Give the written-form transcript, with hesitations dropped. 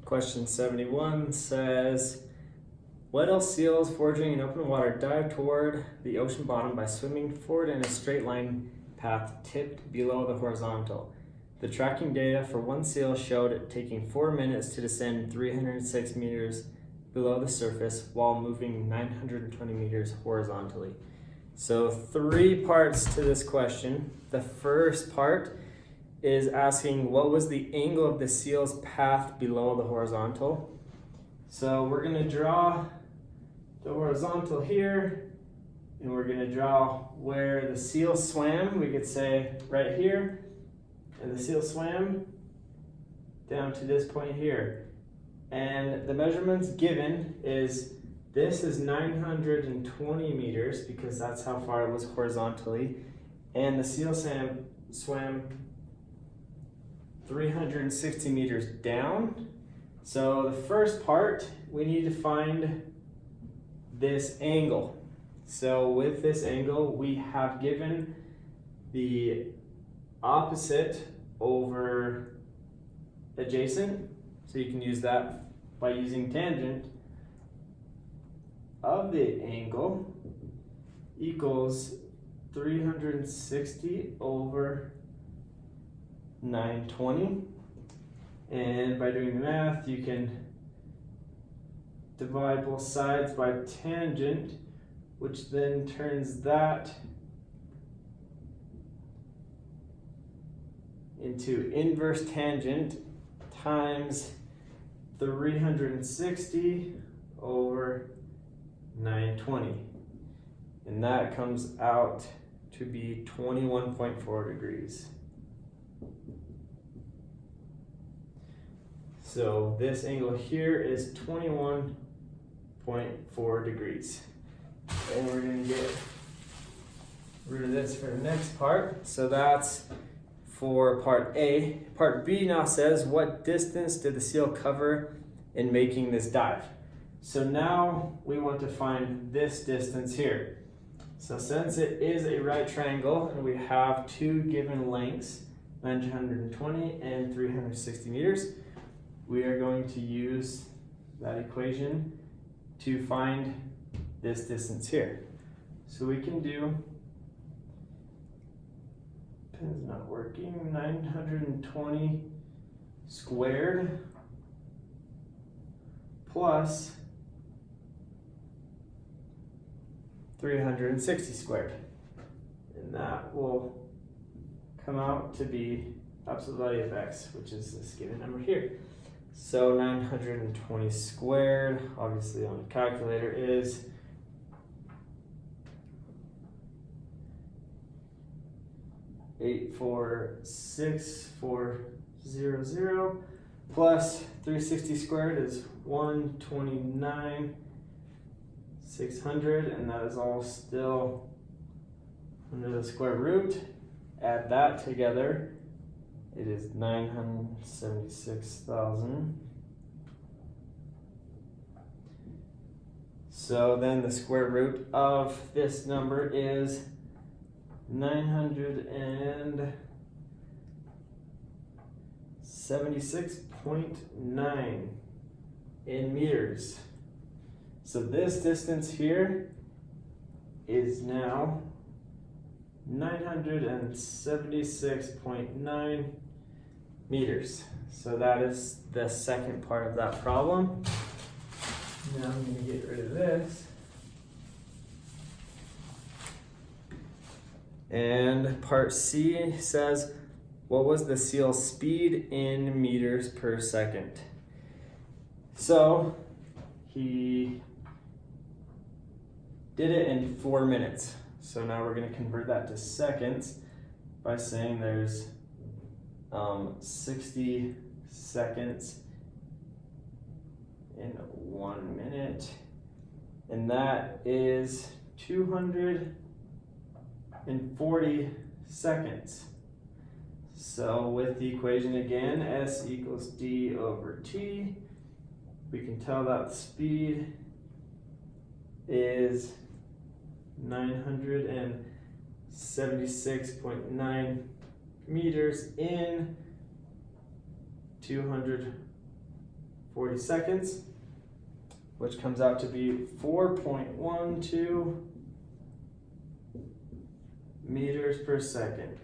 Question 71 says, whale seals foraging in open water dive toward the ocean bottom by swimming forward in a straight line path tipped below the horizontal. The tracking data for one seal showed it taking 4 minutes to descend 306 meters below the surface while moving 920 meters horizontally. So 3 parts to this question. The first part is asking what was the angle of the seal's path below the horizontal. So we're going to draw the horizontal here, and we're going to draw where the seal swam. We could say right here, and the seal swam down to this point here. And the measurements given is this is 920 meters because that's how far it was horizontally, and the seal swam 360 meters down. So the first part, we need to find this angle. So with this angle, we have given the opposite over adjacent. So you can use that by using tangent of the angle equals 360 over 920, and by doing the math you can divide both sides by tangent, which then turns that into inverse tangent times 360 over 920, and that comes out to be 21.4 degrees. So this angle here is 21.4 degrees. And we're going to get rid of this for the next part. So that's for part A. Part B now says, what distance did the seal cover in making this dive? So now we want to find this distance here. So since it is a right triangle and we have 2 given lengths, 920 and 360 meters, we are going to use that equation to find this distance here. So we can do, pen's not working, 920 squared plus 360 squared. And that will come out to be absolute value of x, which is this given number here. So 920 squared, obviously on the calculator, is 846,400 plus 360 squared is 129,600, and that is all still under the square root. Add that together, it is 976,000. So then the square root of this number is 976.9 in meters. So this distance here is now 976.9 meters. So that is the second part of that problem. Now I'm going to get rid of this. And part C says, what was the seal's speed in meters per second? So he did it in 4 minutes. So now we're going to convert that to seconds by saying there's 60 seconds in 1 minute, and that is 240 seconds. So with the equation again, S equals D over T, we can tell that the speed is 976.9 meters in 240 40 seconds, which comes out to be 4.12 meters per second.